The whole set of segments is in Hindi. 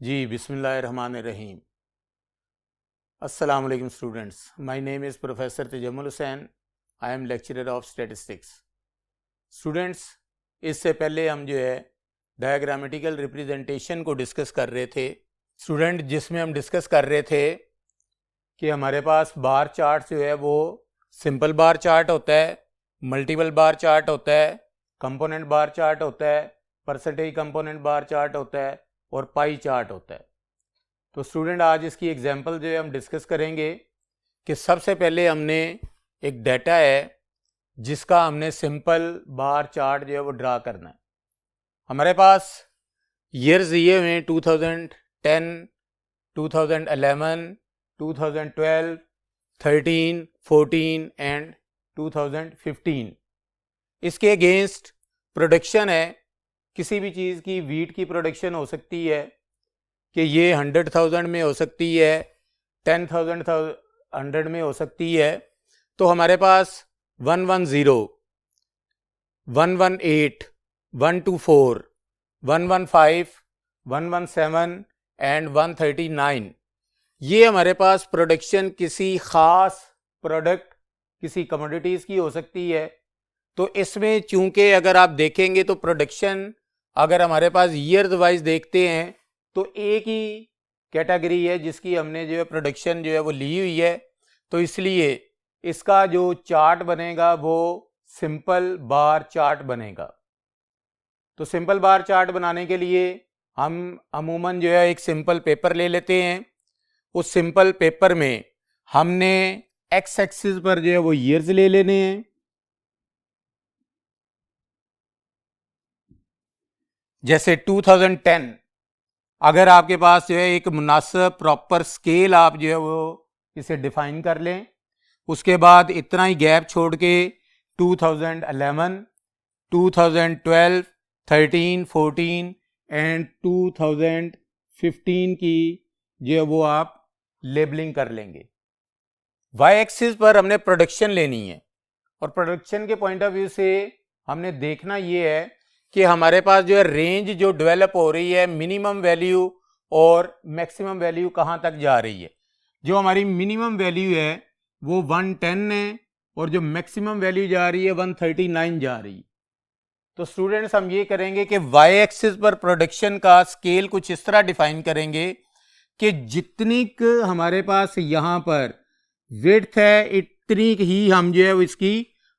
जी बिस्मिल्लाहिर्रहमानिर्रहीम। अस्सलाम वालेकुम students, my name is professor Tajammul Hussain. I am lecturer of statistics. Students, इससे पहले हम जो है डायग्रामेटिकल रिप्रेजेंटेशन को डिस्कस कर रहे थे स्टूडेंट, जिसमें हम डिस्कस कर रहे थे कि हमारे पास बार चार्ट जो है वो सिंपल बार चार्ट होता है, मल्टीपल बार चार्ट होता है, कंपोनेंट बार चार्ट होता है, परसेंटेज कंपोनेंट बार चार्ट होता है और पाई चार्ट होता है। तो स्टूडेंट, आज इसकी एग्जांपल जो है हम डिस्कस करेंगे कि सबसे पहले हमने एक डाटा है जिसका हमने सिंपल बार चार्ट जो है वो ड्रा करना है। हमारे पास ईयर्स दिए हुए हैं 2010, 2011, 2012, 13, 14 एंड 2015। इसके अगेंस्ट प्रोडक्शन है, किसी भी चीज़ की वीट की प्रोडक्शन हो सकती है कि ये 100,000 में हो सकती है, 10,000 100 में हो सकती है। तो हमारे पास 110, 118, 124, 115, 117 एंड 139 ये हमारे पास प्रोडक्शन किसी ख़ास प्रोडक्ट, किसी कमोडिटीज़ की हो सकती है। तो इसमें चूंकि अगर आप देखेंगे तो प्रोडक्शन अगर हमारे पास ईयर्स वाइज देखते हैं तो एक ही कैटेगरी है जिसकी हमने जो है प्रोडक्शन जो है वो ली हुई है। तो इसलिए इसका जो चार्ट बनेगा वो सिंपल बार चार्ट बनेगा। तो सिंपल बार चार्ट बनाने के लिए हम अमूमन जो है एक सिंपल पेपर ले लेते हैं। उस सिंपल पेपर में हमने एक्स एक्सिस पर जो है वो ईयर्स ले लेने हैं। जैसे 2010, अगर आपके पास जो है एक मुनासिब प्रॉपर स्केल आप जो है वो इसे डिफाइन कर लें, उसके बाद इतना ही गैप छोड़ के 2011, 2012, 13, 14 एंड 2015 की जो है वो आप लेबलिंग कर लेंगे। वाई एक्सिस पर हमने प्रोडक्शन लेनी है और प्रोडक्शन के पॉइंट ऑफ व्यू से हमने देखना ये है कि हमारे पास जो है रेंज जो डेवलप हो रही है, मिनिमम वैल्यू और मैक्सिमम वैल्यू कहाँ तक जा रही है। जो हमारी मिनिमम वैल्यू है वो 110 है और जो मैक्सिमम वैल्यू जा रही है 139 जा रही है। तो स्टूडेंट्स, हम ये करेंगे कि वाई एक्सिस पर प्रोडक्शन का स्केल कुछ इस तरह डिफाइन करेंगे कि जितनी हमारे पास यहाँ पर विड्थ है इतनी ही हम जो है इसकी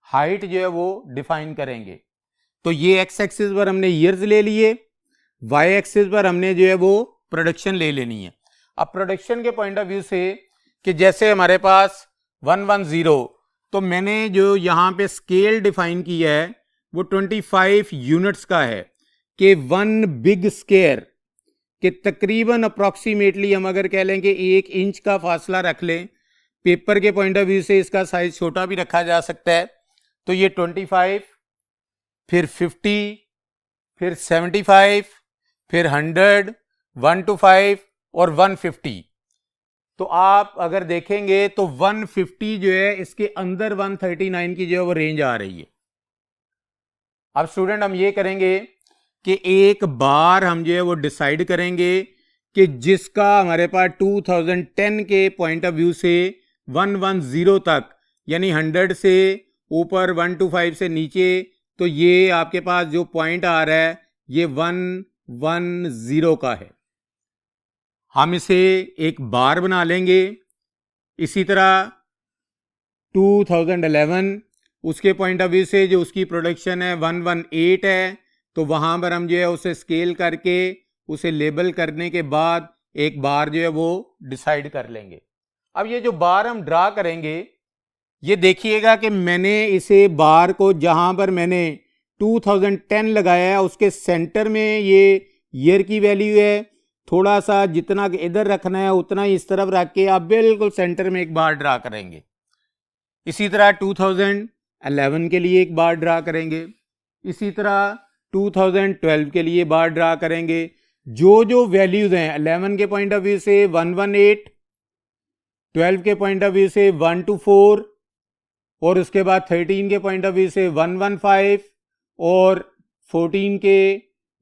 हाइट जो है वो डिफाइन करेंगे। तो ये एक्स एक्सिस पर हमने ईयर्स ले लिए, वाई एक्सिस पर हमने जो है वो प्रोडक्शन ले लेनी है। अब प्रोडक्शन के पॉइंट ऑफ व्यू से कि जैसे हमारे पास 110, तो मैंने जो यहाँ पे स्केल डिफाइन किया है वो 25 यूनिट्स का है कि वन बिग स्क्वायर कि तकरीबन अप्रॉक्सीमेटली हम अगर कह लें कि 1 इंच का फासला रख लें, पेपर के पॉइंट ऑफ व्यू से इसका साइज छोटा भी रखा जा सकता है। तो ये 25, फिर 50, फिर 75, फिर 100, 125 और 150। तो आप अगर देखेंगे तो 150 जो है इसके अंदर 139 की जो है वो रेंज आ रही है। अब स्टूडेंट, हम ये करेंगे कि एक बार हम जो है वो डिसाइड करेंगे कि जिसका हमारे पास 2010 के पॉइंट ऑफ व्यू से 110 तक, यानी 100 से ऊपर 125 से नीचे, तो ये आपके पास जो पॉइंट आ रहा है ये 110 का है। हम इसे एक बार बना लेंगे। इसी तरह 2011 उसके पॉइंट ऑफ व्यू से जो उसकी प्रोडक्शन है 118 है, तो वहाँ पर हम जो है उसे स्केल करके उसे लेबल करने के बाद एक बार जो है वो डिसाइड कर लेंगे। अब ये जो बार हम ड्रा करेंगे, ये देखिएगा कि मैंने इसे बार को जहाँ पर मैंने 2010 लगाया है उसके सेंटर में ये ईयर की वैल्यू है। थोड़ा सा जितना इधर रखना है उतना ही इस तरफ रख के आप बिल्कुल सेंटर में एक बार ड्रा करेंगे। इसी तरह 2011 के लिए एक बार ड्रा करेंगे, इसी तरह 2012 के लिए बार ड्रा करेंगे। जो वैल्यूज हैं 11 के पॉइंट ऑफ व्यू से 118, 12 के पॉइंट ऑफ व्यू से 124 और उसके बाद 13 के पॉइंट ऑफ व्यू से 115 और 14 के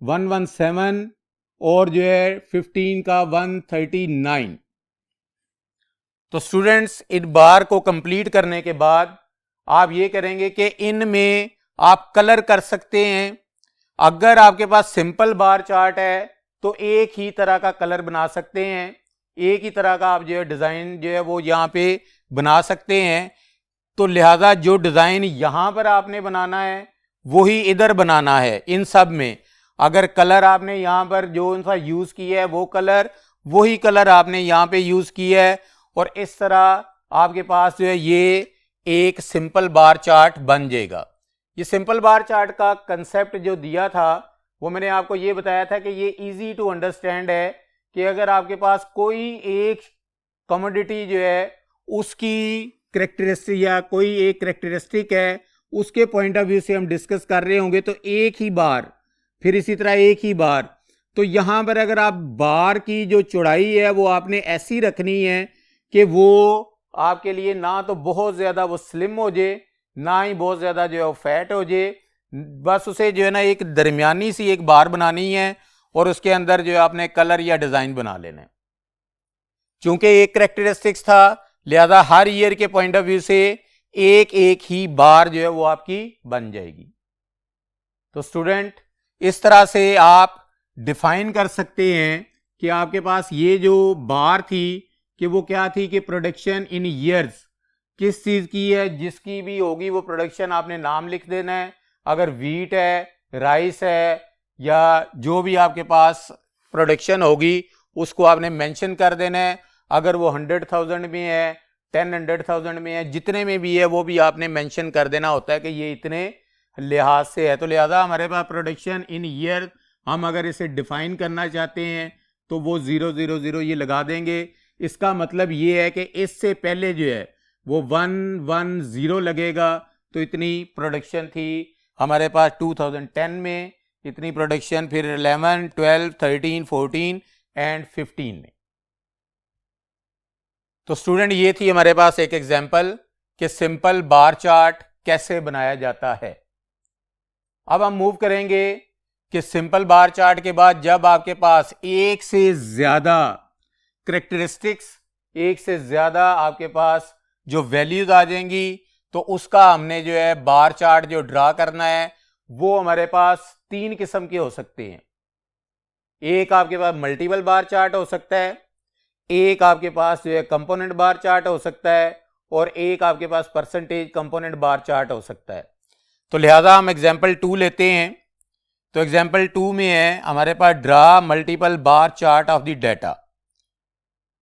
117 और जो है 15 का 139। तो स्टूडेंट्स इन बार को कंप्लीट करने के बाद आप ये करेंगे कि इनमें आप कलर कर सकते हैं। अगर आपके पास सिंपल बार चार्ट है तो एक ही तरह का कलर बना सकते हैं, एक ही तरह का आप जो है डिज़ाइन जो है वो यहाँ पे बना सकते हैं। तो लिहाजा जो डिज़ाइन यहाँ पर आपने बनाना है वही इधर बनाना है। इन सब में अगर कलर आपने यहाँ पर जो उनका यूज़ किया है वो कलर, वही कलर आपने यहाँ पे यूज़ किया है, और इस तरह आपके पास जो है ये एक सिंपल बार चार्ट बन जाएगा। ये सिंपल बार चार्ट का कंसेप्ट जो दिया था वो मैंने आपको ये बताया था कि ये इजी टू अंडरस्टैंड है कि अगर आपके पास कोई एक कमोडिटी जो है उसकी करेक्टरिस्टिक या कोई एक करेक्टरिस्टिक है उसके पॉइंट ऑफ व्यू से हम डिस्कस कर रहे होंगे तो एक ही बार, फिर इसी तरह एक ही बार। तो यहाँ पर अगर आप बार की जो चौड़ाई है वो आपने ऐसी रखनी है कि वो आपके लिए ना तो बहुत ज़्यादा वो स्लिम हो जाए, ना ही बहुत ज़्यादा जो है वो फैट हो जाए। बस उसे जो है ना एक दरमियानी सी एक बार बनानी है और उसके अंदर जो है आपने कलर या डिज़ाइन बना लेना है। चूंकि एक करेक्टरिस्टिक्स था लिहाजा हर ईयर के पॉइंट ऑफ व्यू से एक एक ही बार जो है वो आपकी बन जाएगी। तो स्टूडेंट इस तरह से आप डिफाइन कर सकते हैं कि आपके पास ये जो बार थी कि वो क्या थी कि प्रोडक्शन इन ईयर्स किस चीज़ की है, जिसकी भी होगी वो प्रोडक्शन आपने नाम लिख देना है। अगर वीट है, राइस है, या जो भी आपके पास प्रोडक्शन होगी उसको आपने मेंशन कर देना है। अगर वो 100,000 में है, 100,000 में है, जितने में भी है वो भी आपने मेंशन कर देना होता है कि ये इतने लिहाज से है। तो लिहाजा हमारे पास प्रोडक्शन इन ईयर हम अगर इसे डिफाइन करना चाहते हैं तो वो 000 ये लगा देंगे। इसका मतलब ये है कि इससे पहले जो है वो 110 लगेगा। तो इतनी प्रोडक्शन थी हमारे पास 2010 में, इतनी प्रोडक्शन फिर 11, 12, 13, 14 एंड 15 में। तो स्टूडेंट ये थी हमारे पास एक एग्जांपल कि सिंपल बार चार्ट कैसे बनाया जाता है। अब हम मूव करेंगे कि सिंपल बार चार्ट के बाद जब आपके पास एक से ज्यादा करेक्टरिस्टिक्स, एक से ज्यादा आपके पास जो वैल्यूज आ जाएंगी तो उसका हमने जो है बार चार्ट जो ड्रा करना है वो हमारे पास तीन किस्म के हो सकते हैं। एक आपके पास मल्टीपल बार चार्ट हो सकता है, एक आपके पास जो है कंपोनेंट बार चार्ट हो सकता है, और एक आपके पास परसेंटेज कंपोनेंट बार चार्ट हो सकता है। तो लिहाजा हम एग्जांपल 2 लेते हैं। तो एग्जांपल 2 में है हमारे पास draw multiple bar chart of the data.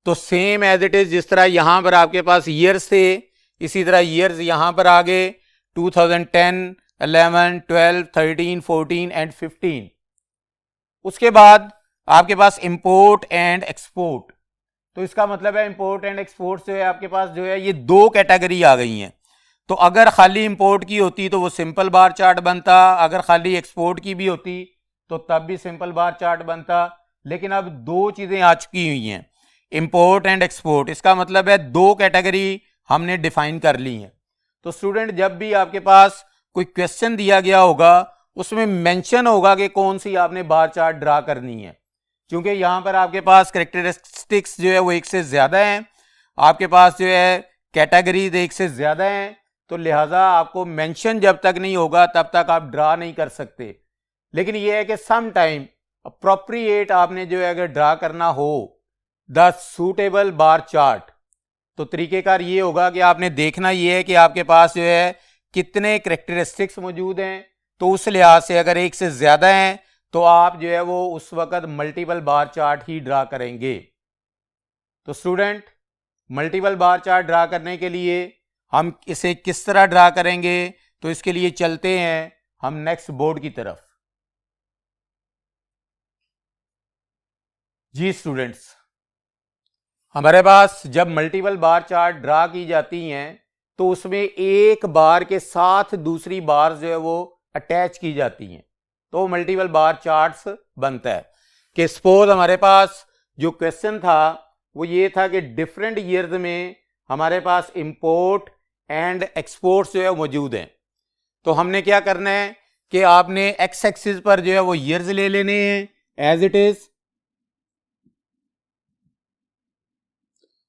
तो सेम एज इट इज जिस तरह यहां पर आपके पास ईयर्स थे इसी तरह ईयर्स यहां पर आ गए 2010, 11, 12, 13, 14 एंड 15। उसके बाद आपके पास इंपोर्ट एंड एक्सपोर्ट। तो इसका मतलब है इंपोर्ट एंड एक्सपोर्ट जो है आपके पास जो है ये दो कैटेगरी आ गई हैं। तो अगर खाली इंपोर्ट की होती तो वो सिंपल बार चार्ट बनता, अगर खाली एक्सपोर्ट की भी होती तो तब भी सिंपल बार चार्ट बनता। लेकिन अब दो चीजें आ चुकी हुई हैं, इंपोर्ट एंड एक्सपोर्ट। इसका मतलब है दो कैटेगरी हमने डिफाइन कर ली हैं। तो स्टूडेंट जब भी आपके पास कोई क्वेश्चन दिया गया होगा उसमें मेंशन होगा कि कौन सी आपने बार चार्ट ड्रा करनी है। क्योंकि यहां पर आपके पास करेक्टरिस्टिक्स जो है वो एक से ज्यादा हैं, आपके पास जो है कैटेगरीज एक से ज्यादा हैं, तो लिहाजा आपको मेंशन जब तक नहीं होगा तब तक आप ड्रा नहीं कर सकते। लेकिन यह है कि सम टाइम अप्रोप्रिएट आपने जो है अगर ड्रा करना हो द सूटेबल बार चार्ट, तो तरीकेकार ये होगा कि आपने देखना ये है कि आपके पास जो है कितने करेक्टरिस्टिक्स मौजूद हैं। तो उस लिहाज से अगर एक से ज्यादा हैं तो आप जो है वो उस वक्त मल्टीपल बार चार्ट ही ड्रा करेंगे। तो student multiple bar chart draw करने के लिए हम इसे किस तरह ड्रा करेंगे, तो इसके लिए चलते हैं हम नेक्स्ट बोर्ड की तरफ। जी स्टूडेंट्स, हमारे पास जब मल्टीपल बार चार्ट ड्रा की जाती हैं तो उसमें एक बार के साथ दूसरी बार जो है वो अटैच की जाती हैं, तो मल्टीपल बार चार्ट्स बनता है। कि सपोज हमारे पास जो क्वेश्चन था वो ये था कि डिफरेंट ईयर्स में हमारे पास इंपोर्ट एंड एक्सपोर्ट्स जो है मौजूद हैं। तो हमने क्या करना है कि आपने एक्स एक्सिस पर जो है वो ईयर्स ले लेने हैं एज इट इज,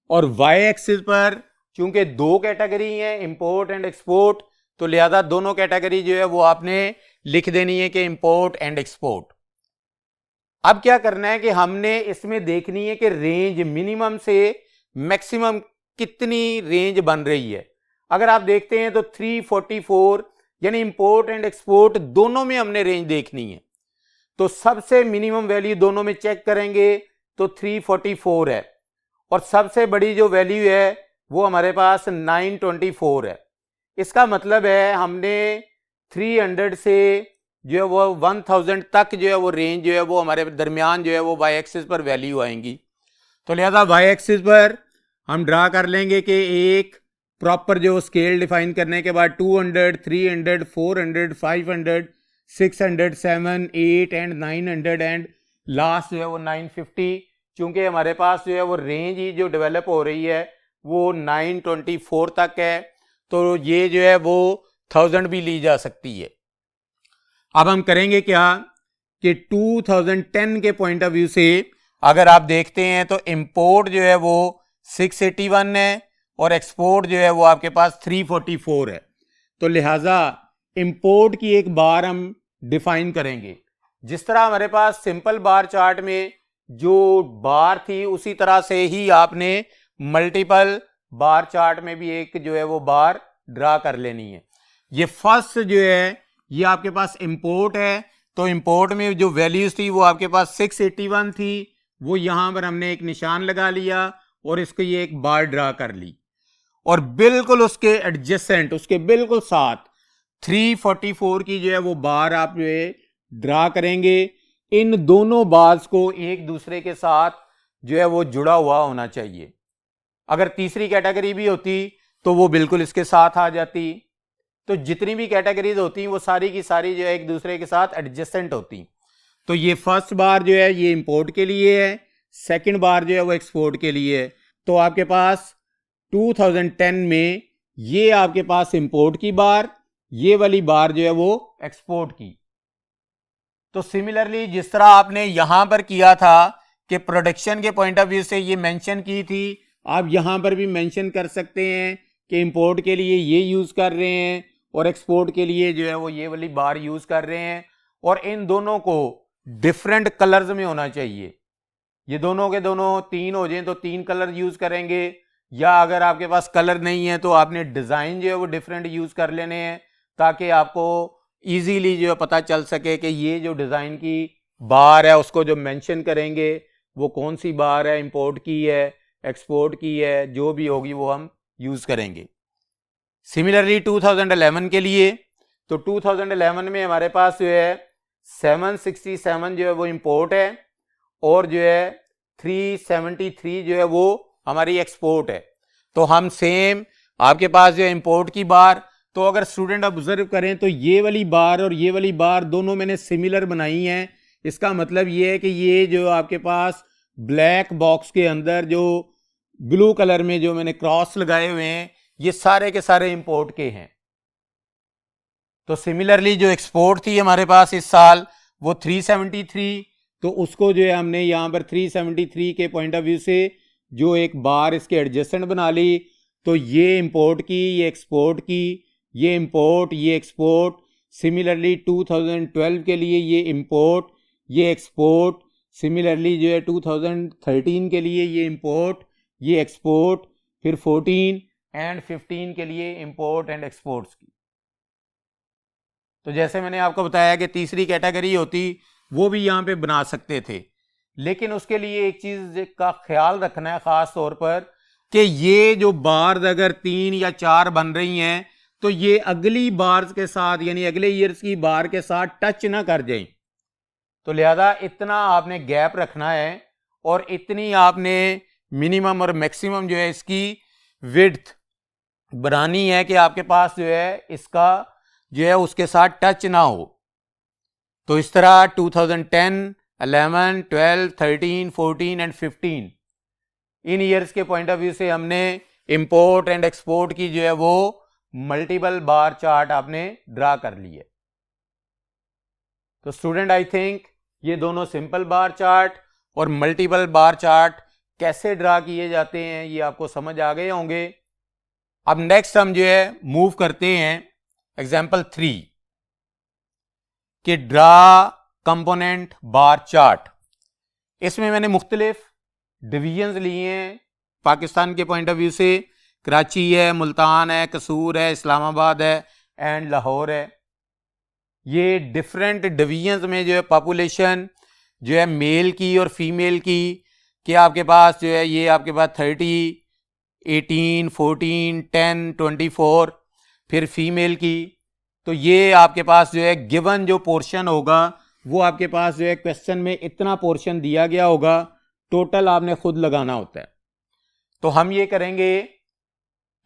और वाई एक्सिस पर चूंकि दो कैटेगरी है इंपोर्ट एंड एक्सपोर्ट, तो लिहाजा दोनों कैटेगरी जो है वो आपने लिख देनी है कि इंपोर्ट एंड एक्सपोर्ट। अब क्या करना है कि हमने इसमें देखनी है कि रेंज मिनिमम से मैक्सिमम कितनी रेंज बन रही है। अगर आप देखते हैं तो 344 यानी इंपोर्ट एंड एक्सपोर्ट दोनों में हमने रेंज देखनी है, तो सबसे मिनिमम वैल्यू दोनों में चेक करेंगे तो 344 है, और सबसे बड़ी जो वैल्यू है वो हमारे पास 924 है। इसका मतलब है हमने 300 से जो है वो 1000 तक जो है वो रेंज जो है वो हमारे दरमियान जो है वो वाई एक्सिस पर वैल्यू आएंगी। तो लिहाजा वाई एक्सिस पर हम ड्रा कर लेंगे कि एक प्रॉपर जो स्केल डिफाइन करने के बाद 200, 300, 400, 500, 600, 7, 8 एंड 900 एंड लास्ट जो है वो 950। चूंकि हमारे पास जो है वो रेंज ही जो डेवलप हो रही है वो 924 तक है, तो ये जो है वो 1000 भी ली जा सकती है। अब हम करेंगे क्या कि 2010 के पॉइंट ऑफ व्यू से अगर आप देखते हैं तो इंपोर्ट जो है वो 681 है और एक्सपोर्ट जो है वो आपके पास 344 है। तो लिहाजा इंपोर्ट की एक बार हम डिफाइन करेंगे। जिस तरह हमारे पास सिंपल बार चार्ट में जो बार थी उसी तरह से ही आपने मल्टीपल बार चार्ट में भी एक जो है वो बार ड्रा कर लेनी है। ये फर्स्ट जो है ये आपके पास इंपोर्ट है, तो इंपोर्ट में जो वैल्यूज थी वो आपके पास 681 थी, वो यहां पर हमने एक निशान लगा लिया और इसको ये एक बार ड्रा कर ली, और बिल्कुल उसके एडजेसेंट उसके बिल्कुल साथ 344 की जो है वो बार आप जो है ड्रा करेंगे। इन दोनों बार्स को एक दूसरे के साथ जो है वो जुड़ा हुआ होना चाहिए। अगर तीसरी कैटेगरी भी होती तो वो बिल्कुल इसके साथ आ जाती। तो जितनी भी कैटेगरीज होती वो सारी की सारी जो है एक दूसरे के साथ एडजेसेंट होती। तो ये फर्स्ट बार जो है ये इंपोर्ट के लिए है, सेकंड बार जो है वो एक्सपोर्ट के लिए है। तो आपके पास 2010 में ये आपके पास इंपोर्ट की बार, ये वाली बार जो है वो एक्सपोर्ट की। तो सिमिलरली जिस तरह आपने यहां पर किया था कि प्रोडक्शन के पॉइंट ऑफ व्यू से ये मेंशन की थी, आप यहां पर भी मेंशन कर सकते हैं कि इंपोर्ट के लिए ये यूज कर रहे हैं और एक्सपोर्ट के लिए जो है वो ये वाली बार यूज कर रहे हैं, और इन दोनों को डिफरेंट कलर्स में होना चाहिए। ये दोनों के दोनों 3 हो जाए तो 3 कलर यूज करेंगे, या अगर आपके पास कलर नहीं है तो आपने डिजाइन जो है वो डिफरेंट यूज कर लेने हैं ताकि आपको इजीली जो है पता चल सके कि ये जो डिजाइन की बार है उसको जो मेंशन करेंगे वो कौन सी बार है, इंपोर्ट की है, एक्सपोर्ट की है, जो भी होगी वो हम यूज करेंगे। सिमिलरली 2011 के लिए, तो 2011 में हमारे पास जो है 767 जो है वो इंपोर्ट है और जो है 373 जो है वो हमारी एक्सपोर्ट है। तो हम सेम आपके पास जो है इंपोर्ट की बार, तो अगर स्टूडेंट ऑब्जर्व करें तो ये वाली बार और ये वाली बार दोनों मैंने सिमिलर बनाई हैं। इसका मतलब ये है कि ये जो आपके पास ब्लैक बॉक्स के अंदर जो ब्लू कलर में जो मैंने क्रॉस लगाए हुए हैं ये सारे के सारे इंपोर्ट के हैं। तो सिमिलरली जो एक्सपोर्ट थी हमारे पास इस साल वो 373, तो उसको जो है हमने यहाँ पर 373 के पॉइंट ऑफ व्यू से जो एक बार इसके एडजस्टेंट बना ली। तो ये इंपोर्ट की, ये एक्सपोर्ट की, ये इंपोर्ट, ये एक्सपोर्ट। सिमिलरली 2012 के लिए ये इंपोर्ट, ये एक्सपोर्ट। सिमिलरली जो है 2013 के लिए ये इंपोर्ट, ये एक्सपोर्ट, फिर 14 एंड 15 के लिए इंपोर्ट एंड एक्सपोर्ट्स की। तो जैसे मैंने आपको बताया कि तीसरी कैटेगरी होती वो भी यहाँ पे बना सकते थे, लेकिन उसके लिए एक चीज का ख्याल रखना है खास तौर पर कि ये जो बार्स अगर 3 या 4 बन रही हैं तो ये अगली बार्स के साथ यानी अगले ईयर्स की बार के साथ टच ना कर जाए। तो लिहाजा इतना आपने गैप रखना है और इतनी आपने मिनिमम और मैक्सिमम जो है इसकी विड्थ बनानी है कि आपके पास जो है इसका जो है उसके साथ टच ना हो। तो इस तरह 2010, 11, 12, 13, 14 एंड 15 इन ईयर्स के पॉइंट ऑफ व्यू से हमने इंपोर्ट एंड एक्सपोर्ट की जो है वो मल्टीपल बार चार्ट आपने ड्रा कर ली है। तो स्टूडेंट आई थिंक ये दोनों सिंपल बार चार्ट और मल्टीपल बार चार्ट कैसे ड्रा किए जाते हैं ये आपको समझ आ गए होंगे। अब नेक्स्ट हम जो है मूव करते हैं एग्जाम्पल 3 कि ड्रा कंपोनेंट बार चार्ट। इसमें मैंने मुख्तलिफ डिवीजन्स लिए हैं पाकिस्तान के पॉइंट ऑफ व्यू से। कराची है, मुल्तान है, कसूर है, इस्लामाबाद है एंड लाहौर है। ये डिफरेंट डिवीजन्स में जो है पॉपुलेशन जो है मेल की और फीमेल की, कि आपके पास जो है ये आपके पास 30, 18, 14, 10, 24, फिर फीमेल की। तो ये आपके पास जो है गिवन जो पोर्शन होगा वो आपके पास जो है क्वेश्चन में इतना पोर्शन दिया गया होगा, टोटल आपने खुद लगाना होता है। तो हम ये करेंगे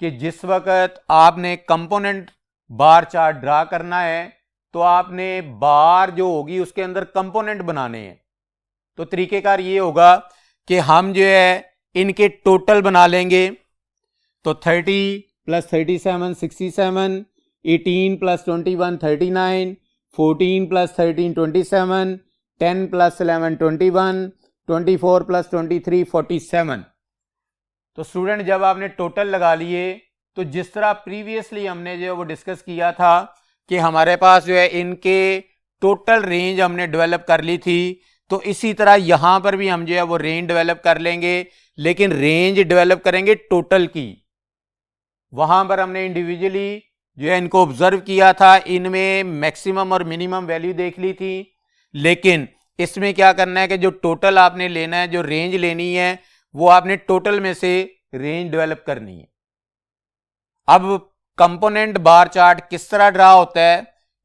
कि जिस वक्त आपने कंपोनेंट बार चार्ट ड्रा करना है तो आपने बार जो होगी उसके अंदर कंपोनेंट बनाने हैं। तो तरीकेकार ये होगा कि हम जो है इनके टोटल बना लेंगे। तो 30 + 37 67, 18 + 21 39, 14 + 13 27, 10 + 11 21, 24 + 23 47। तो स्टूडेंट जब आपने टोटल लगा लिए तो जिस तरह प्रीवियसली हमने जो है वो डिस्कस किया था कि हमारे पास जो है इनके टोटल रेंज हमने डेवलप कर ली थी, तो इसी तरह यहां पर भी हम जो है वो रेंज डेवलप कर लेंगे, लेकिन रेंज डेवलप करेंगे टोटल की। वहां पर हमने इंडिविजुअली जो है इनको ऑब्जर्व किया था, इनमें मैक्सिमम और मिनिमम वैल्यू देख ली थी, लेकिन इसमें क्या करना है कि जो टोटल आपने लेना है, जो रेंज लेनी है वो आपने टोटल में से रेंज डेवलप करनी है। अब कंपोनेंट बार चार्ट किस तरह ड्रा होता है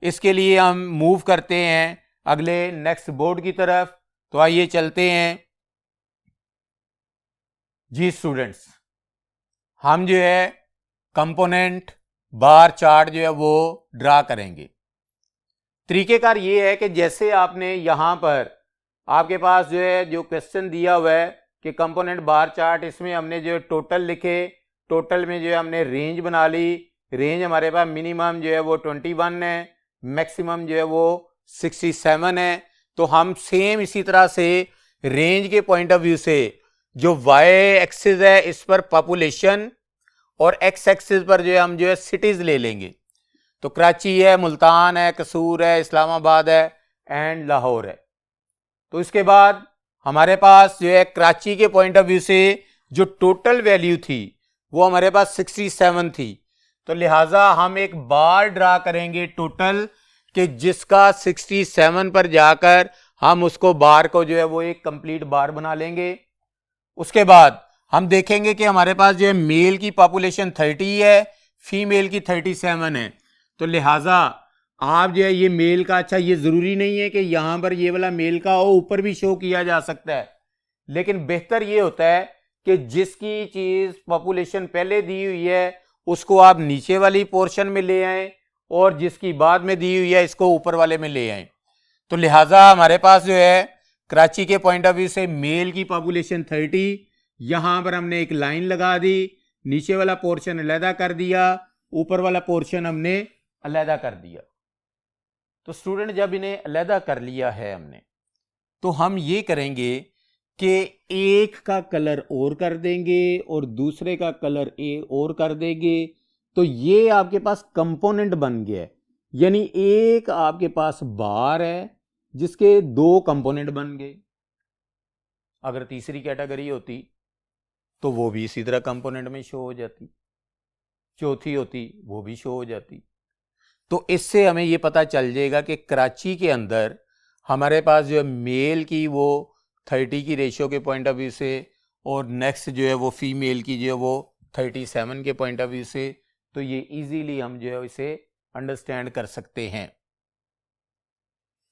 इसके लिए हम मूव करते हैं अगले नेक्स्ट बोर्ड की तरफ। तो आइए चलते हैं जी स्टूडेंट्स, हम जो है कंपोनेंट बार चार्ट जो है वो ड्रा करेंगे। तरीकेकार ये है कि जैसे आपने यहां पर आपके पास जो है जो क्वेश्चन दिया हुआ है कि कंपोनेंट बार चार्ट, इसमें हमने जो है टोटल लिखे, टोटल में जो है हमने रेंज बना ली। रेंज हमारे पास मिनिमम जो है वो 21 है, मैक्सिमम जो है वो 67 है। तो हम सेम इसी तरह से रेंज के पॉइंट ऑफ व्यू से जो वाई एक्सिस है इस पर पॉपुलेशन और एक्स एक्सिस पर जो है हम जो है सिटीज ले लेंगे। तो कराची है, मुल्तान है, कसूर है, इस्लामाबाद है एंड लाहौर है। तो इसके बाद हमारे पास जो है कराची के पॉइंट ऑफ व्यू से जो टोटल वैल्यू थी वो हमारे पास 67 थी। तो लिहाजा हम एक बार ड्रा करेंगे टोटल कि जिसका 67 पर जाकर हम उसको बार को जो है वो एक कंप्लीट बार बना लेंगे। उसके बाद हम देखेंगे कि हमारे पास जो है मेल की पॉपुलेशन 30 है, फीमेल की 37 है। तो लिहाजा आप जो है ये मेल का, अच्छा ये जरूरी नहीं है कि यहां पर ये वाला मेल का हो, ऊपर भी शो किया जा सकता है, लेकिन बेहतर ये होता है कि जिसकी चीज पॉपुलेशन पहले दी हुई है उसको आप नीचे वाली पोर्शन में ले आए और जिसकी बाद में दी हुई है इसको ऊपर वाले में ले आए। तो लिहाजा हमारे पास जो है कराची के पॉइंट ऑफ व्यू से मेल की पॉपुलेशन 30, यहां पर हमने एक लाइन लगा दी, नीचे वाला पोर्शन अलहदा कर दिया, ऊपर वाला पोर्शन हमने अलहदा कर दिया। तो स्टूडेंट जब इन्हें अलहदा कर लिया है हमने, तो हम ये करेंगे कि एक का कलर और कर देंगे और दूसरे का कलर और कर देंगे। तो ये आपके पास कंपोनेंट बन गया है, यानी एक आपके पास बार है जिसके 2 कंपोनेंट बन गए। अगर तीसरी कैटेगरी होती तो वो भी इसी तरह कंपोनेंट में शो हो जाती, चौथी होती वो भी शो हो जाती। तो इससे हमें ये पता चल जाएगा कि कराची के अंदर हमारे पास जो है मेल की वो 30 की रेशियो के पॉइंट ऑफ व्यू से और नेक्स्ट जो है वो फीमेल की जो है वो 37 के पॉइंट ऑफ व्यू से, तो ये इजीली हम जो है इसे अंडरस्टैंड कर सकते हैं।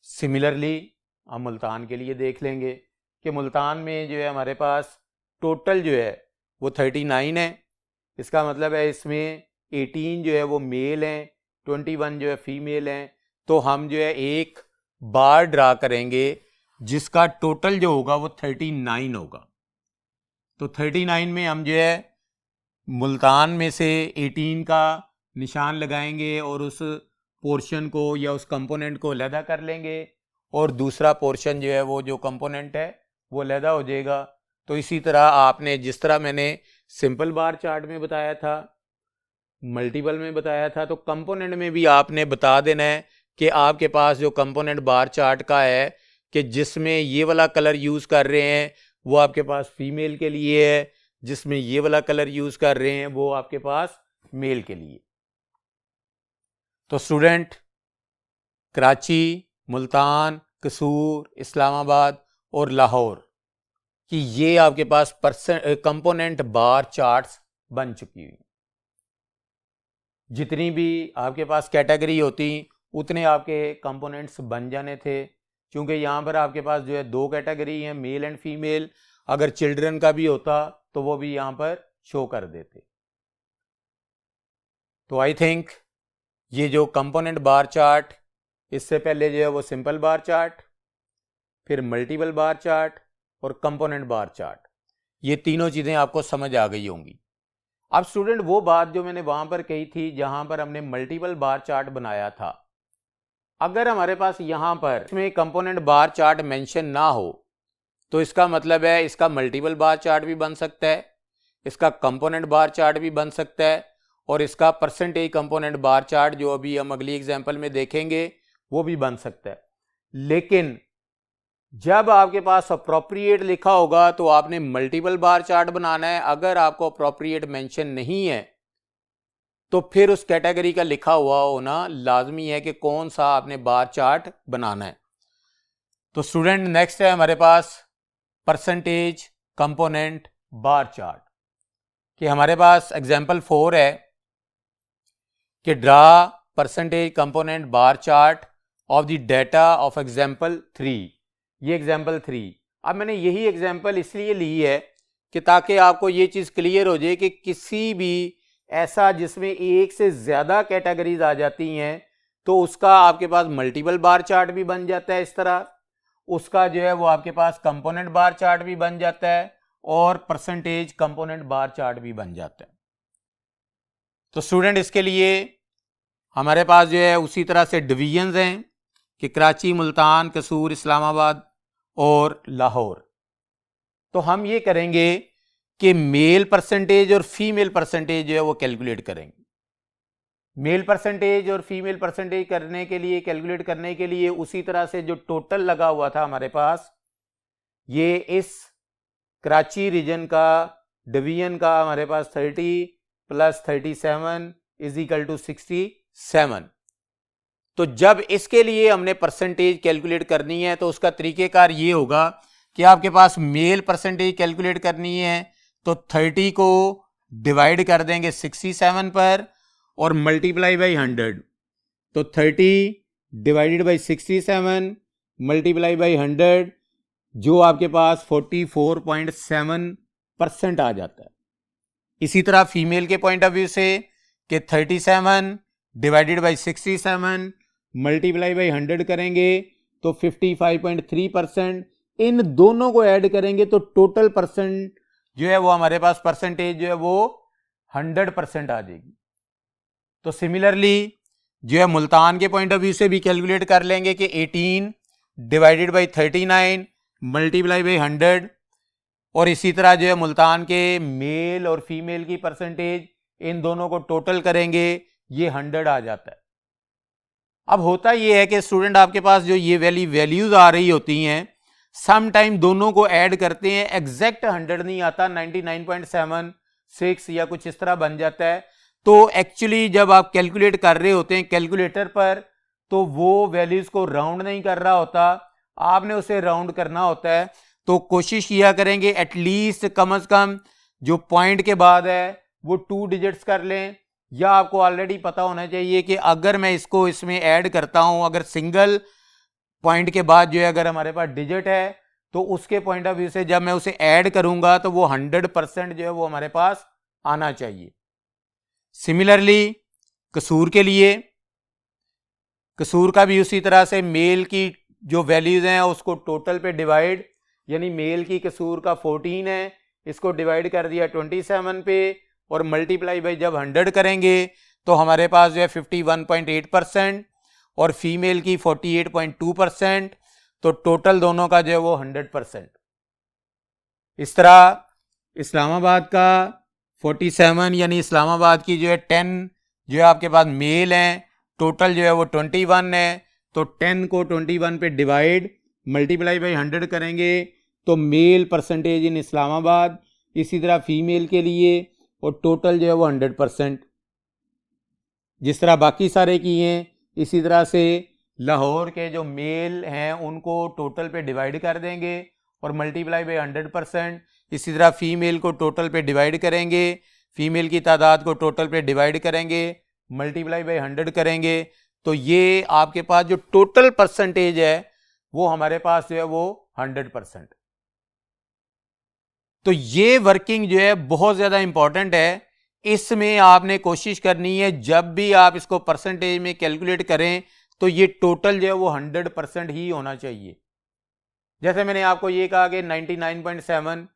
सिमिलरली हम मुल्तान के लिए देख लेंगे कि मुल्तान में जो है हमारे पास टोटल जो है वो 39 है। इसका मतलब है इसमें 18 जो है वो मेल हैं, 21 जो है फीमेल हैं। तो हम जो है एक बार ड्रा करेंगे जिसका टोटल जो होगा वो 39 होगा। तो 39 में हम जो है मुल्तान में से 18 का निशान लगाएंगे और उस पोर्शन को या उस कंपोनेंट को अलहदा कर लेंगे और दूसरा पोर्शन जो है वो जो कंपोनेंट है वो अलहदा हो जाएगा। तो इसी तरह आपने जिस तरह मैंने सिंपल बार चार्ट में बताया था, मल्टीपल में बताया था, तो कंपोनेंट में भी आपने बता देना है कि आपके पास जो कंपोनेंट बार चार्ट का है कि जिसमें ये वाला कलर यूज़ कर रहे हैं वो आपके पास फीमेल के लिए है, जिसमें ये वाला कलर यूज़ कर रहे हैं वो आपके पास मेल के लिए। तो स्टूडेंट, कराची, मुल्तान, कसूर, इस्लामाबाद और लाहौर कि ये आपके पास कंपोनेंट बार चार्ट्स बन चुकी हुई। जितनी भी आपके पास कैटेगरी होती उतने आपके कंपोनेंट्स बन जाने थे, क्योंकि यहाँ पर आपके पास जो है 2 कैटेगरी हैं, मेल एंड फीमेल। अगर चिल्ड्रन का भी होता तो वो भी यहाँ पर शो कर देते। तो आई थिंक ये जो कंपोनेंट बार चार्ट, इससे पहले जो है वो सिंपल बार चार्ट, फिर मल्टीपल बार चार्ट और कंपोनेंट बार चार्ट, ये तीनों चीज़ें आपको समझ आ गई होंगी। अब स्टूडेंट, वो बात जो मैंने वहां पर कही थी जहां पर हमने मल्टीपल बार चार्ट बनाया था, अगर हमारे पास यहां पर इसमें कंपोनेंट बार चार्ट मेंशन ना हो तो इसका मतलब है इसका मल्टीपल बार चार्ट भी बन सकता है, इसका कंपोनेंट बार चार्ट भी बन सकता है और इसका परसेंटेज कंपोनेंट बार चार्ट जो अभी हम अगली एग्जांपल में देखेंगे वो भी बन सकता है। लेकिन जब आपके पास अप्रोप्रिएट लिखा होगा तो आपने मल्टीपल बार चार्ट बनाना है। अगर आपको अप्रोप्रिएट मेंशन नहीं है तो फिर उस कैटेगरी का लिखा हुआ होना लाजमी है कि कौन सा आपने बार चार्ट बनाना है। तो स्टूडेंट, नेक्स्ट है हमारे पास परसेंटेज कंपोनेंट बार चार्ट कि हमारे पास एग्जांपल 4 है कि draw percentage component bar chart of the data of example 3। ये एग्जाम्पल 3। अब मैंने यही एग्जाम्पल इसलिए ली है कि ताकि आपको ये चीज़ क्लियर हो जाए कि किसी भी ऐसा जिसमें एक से ज़्यादा कैटेगरीज आ जाती हैं तो उसका आपके पास मल्टीपल बार चार्ट भी बन जाता है, इस तरह उसका जो है वो आपके पास कंपोनेंट बार चार्ट भी बन जाता है और परसेंटेज कंपोनेंट बार चार्ट भी बन जाता है। तो स्टूडेंट, इसके लिए हमारे पास जो है उसी तरह से डिवीजन्स हैं कि कराची, मुल्तान, कसूर, इस्लामाबाद और लाहौर। तो हम ये करेंगे कि मेल परसेंटेज और फीमेल परसेंटेज जो है वो कैलकुलेट करेंगे। मेल परसेंटेज और फीमेल परसेंटेज करने के लिए, कैलकुलेट करने के लिए उसी तरह से जो टोटल लगा हुआ था हमारे पास, ये इस कराची रीजन का डिवीजन का हमारे पास 30 + 37 = 67। तो जब इसके लिए हमने परसेंटेज कैलकुलेट करनी है तो उसका तरीकेकार ये होगा कि आपके पास मेल परसेंटेज कैलकुलेट करनी है तो 30 को डिवाइड कर देंगे 67 पर और मल्टीप्लाई बाई 100। तो 30 डिवाइडेड बाई 67 मल्टीप्लाई बाई 100 जो आपके पास 44.7% आ जाता है। इसी तरह फीमेल के पॉइंट ऑफ व्यू से कि 37 डिवाइडेड बाई 67 मल्टीप्लाई बाई 100 करेंगे तो 55.3%। इन दोनों को ऐड करेंगे तो टोटल परसेंट जो है वो हमारे पास परसेंटेज जो है वो 100% आ जाएगी। तो सिमिलरली जो है मुल्तान के पॉइंट ऑफ व्यू से भी कैलकुलेट कर लेंगे कि 18 डिवाइडेड बाई 39 मल्टीप्लाई बाई 100 और इसी तरह जो है मुल्तान के मेल और फीमेल की परसेंटेज इन दोनों को टोटल करेंगे, ये 100 आ जाता है। अब होता ये है कि स्टूडेंट आपके पास जो ये वैल्यूज आ रही होती हैं, सम टाइम दोनों को ऐड करते हैं, एग्जैक्ट 100 नहीं आता, 99.76 या कुछ इस तरह बन जाता है। तो एक्चुअली जब आप कैलकुलेट कर रहे होते हैं कैलकुलेटर पर तो वो वैल्यूज को राउंड नहीं कर रहा होता, आपने उसे राउंड करना होता है। तो कोशिश किया करेंगे एटलीस्ट कम से कम जो पॉइंट के बाद है वो 2 डिजिट्स कर लें, या आपको ऑलरेडी पता होना चाहिए कि अगर मैं इसको इसमें ऐड करता हूं, अगर सिंगल पॉइंट के बाद जो है अगर हमारे पास डिजिट है तो उसके पॉइंट ऑफ व्यू से जब मैं उसे ऐड करूंगा तो वो 100% जो है वो हमारे पास आना चाहिए। सिमिलरली कसूर के लिए, कसूर का भी उसी तरह से मेल की जो वैल्यूज हैं उसको टोटल पे डिवाइड, यानी मेल की कसूर का 14 है, इसको डिवाइड कर दिया 27 पे और मल्टीप्लाई बाई जब 100 करेंगे तो हमारे पास जो है 51.8% और फीमेल की 48.2%। तो टोटल दोनों का जो है वो 100%। इस तरह इस्लामाबाद का 47 यानी इस्लामाबाद की जो है 10 जो है आपके पास मेल हैं, टोटल जो है वो 21 है, तो 10 को 21 पे डिवाइड मल्टीप्लाई बाई 100 करेंगे तो मेल परसेंटेज इन इस्लामाबाद, इसी तरह फीमेल के लिए, और टोटल जो है वो 100%। जिस तरह बाकी सारे किए हैं इसी तरह से लाहौर के जो मेल हैं उनको टोटल पे डिवाइड कर देंगे और मल्टीप्लाई बाई 100%। इसी तरह फीमेल को टोटल पे डिवाइड करेंगे, फीमेल की तादाद को टोटल पे डिवाइड करेंगे, मल्टीप्लाई बाई 100 करेंगे, तो ये आपके पास जो टोटल परसेंटेज है वो हमारे पास जो है वो 100%। तो ये वर्किंग जो है बहुत ज़्यादा इंपॉर्टेंट है। इसमें आपने कोशिश करनी है जब भी आप इसको परसेंटेज में कैलकुलेट करें तो ये टोटल जो है वो 100% ही होना चाहिए। जैसे मैंने आपको ये कहा कि 99.7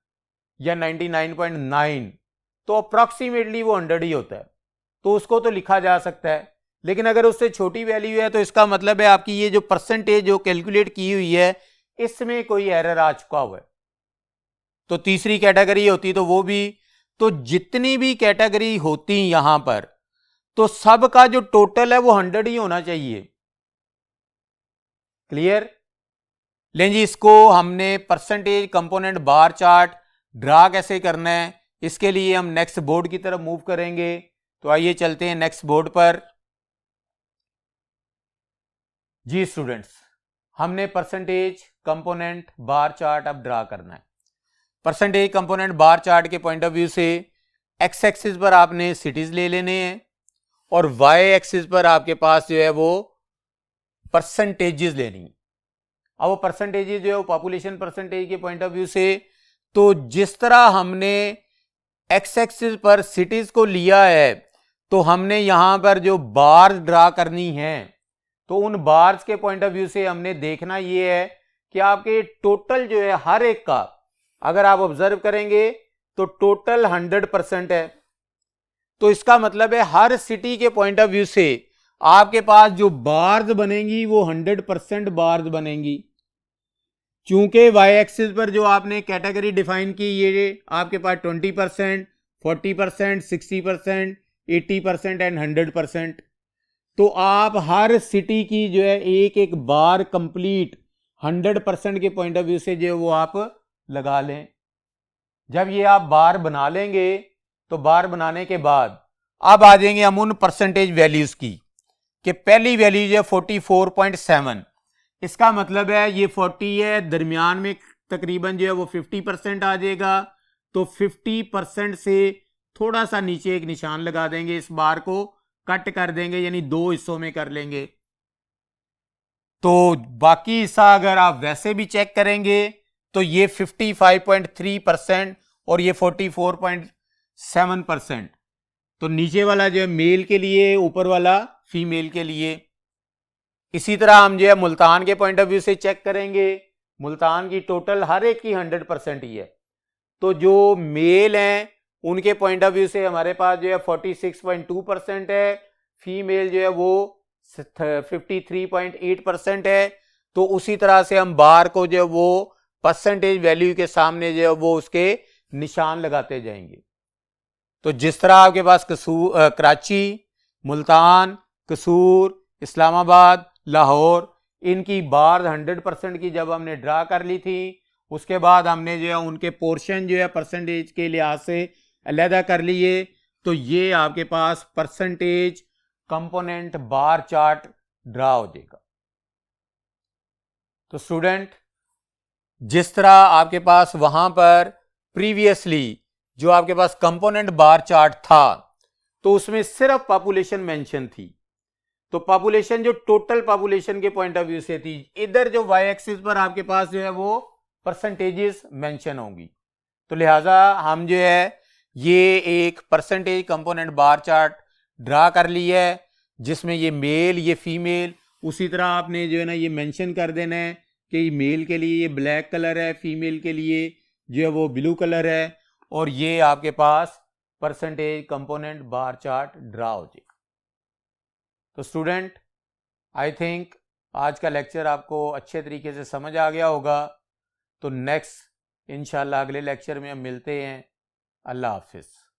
या 99.9 तो अप्रॉक्सीमेटली वो 100 ही होता है, तो उसको तो लिखा जा सकता है। लेकिन अगर उससे छोटी वैल्यू है तो इसका मतलब है आपकी ये जो परसेंटेज जो कैलकुलेट की हुई है इसमें कोई एरर आ चुका हुआ है। तो तीसरी कैटेगरी होती तो वो भी, तो जितनी भी कैटेगरी होती यहां पर तो सब का जो टोटल है वो 100 ही होना चाहिए। क्लियर? लें जी, इसको हमने percentage component bar chart draw कैसे करना है इसके लिए हम नेक्स्ट बोर्ड की तरफ मूव करेंगे। तो आइए चलते हैं नेक्स्ट बोर्ड पर। जी स्टूडेंट्स, हमने परसेंटेज कंपोनेंट बार चार्ट अब ड्रा करना है। परसेंटेज कंपोनेंट बार चार्ट के पॉइंट ऑफ व्यू से एक्स एक्सिस पर आपने सिटीज ले लेने हैं और वाई एक्सिस पर आपके पास जो है वो परसेंटेजेस लेनी है। अब वो परसेंटेजेस जो है वो पॉपुलेशन परसेंटेज के पॉइंट ऑफ व्यू से, तो जिस तरह हमने एक्स एक्सिस पर सिटीज को लिया है तो हमने यहां पर जो बार्स ड्रा करनी है तो उन बार्स के पॉइंट ऑफ व्यू से हमने देखना ये है कि आपके टोटल जो है हर एक का, अगर आप ऑब्जर्व करेंगे तो टोटल 100% है। तो इसका मतलब है हर सिटी के पॉइंट ऑफ व्यू से आपके पास जो बार्स बनेंगी वो 100% बार्स बनेंगी। चूंकि वाई एक्सिस पर जो आपने कैटेगरी डिफाइन की ये आपके पास 20%, 40%, 60%, 80% एंड 100%, तो आप हर सिटी की जो है एक एक बार कंप्लीट 100% के पॉइंट ऑफ व्यू से जो वो आप लगा लें। जब ये आप बार बना लेंगे तो बार बनाने के बाद अब आ जाएंगे हम उन परसेंटेज वैल्यूज की कि पहली वैल्यू जो है 44.7, इसका मतलब है ये 40 है, दरमियान में तकरीबन जो है वो 50% आ जाएगा, तो 50% से थोड़ा सा नीचे एक निशान लगा देंगे, इस बार को कट कर देंगे यानी दो हिस्सों में कर लेंगे। तो बाकी हिस्सा अगर आप वैसे भी चेक करेंगे तो ये 55.3% और ये 44.7%, तो नीचे वाला जो है मेल के लिए, ऊपर वाला फीमेल के लिए। इसी तरह हम जो है मुल्तान के पॉइंट ऑफ व्यू से चेक करेंगे, मुल्तान की टोटल हर एक की 100% ही है, तो जो मेल हैं उनके पॉइंट ऑफ व्यू से हमारे पास जो है 46.2% है, फीमेल जो है वो 53.8% है। तो उसी तरह से हम बार को जो है वो परसेंटेज वैल्यू के सामने जो है वो उसके निशान लगाते जाएंगे। तो जिस तरह आपके पास कराची, मुल्तान, कसूर, इस्लामाबाद, लाहौर, इनकी बार 100% की जब हमने ड्रा कर ली थी, उसके बाद हमने जो है उनके पोर्शन जो है परसेंटेज के लिहाज से अलहदा कर लिए, तो ये आपके पास percentage component bar chart draw हो जाएगा। तो स्टूडेंट, जिस तरह आपके पास वहां पर प्रीवियसली जो आपके पास कंपोनेंट बार चार्ट था तो उसमें सिर्फ पॉपुलेशन मेंशन थी, तो पॉपुलेशन जो टोटल पॉपुलेशन के पॉइंट ऑफ व्यू से थी, इधर जो वाई एक्सिस पर आपके पास जो है वो परसेंटेजेस मेंशन होंगी। तो लिहाजा हम जो है ये एक percentage component bar chart draw कर ली है जिसमें ये मेल, ये फीमेल, उसी तरह आपने जो है ना ये मेंशन कर देना है कि मेल के लिए ये ब्लैक कलर है, फीमेल के लिए जो है वो ब्लू कलर है, और ये आपके पास percentage component bar chart draw हो जाएगा। तो स्टूडेंट, आई थिंक आज का लेक्चर आपको अच्छे तरीके से समझ आ गया होगा। तो नेक्स्ट इंशाल्लाह अगले लेक्चर में हम मिलते हैं। अल्लाह हाफिज़।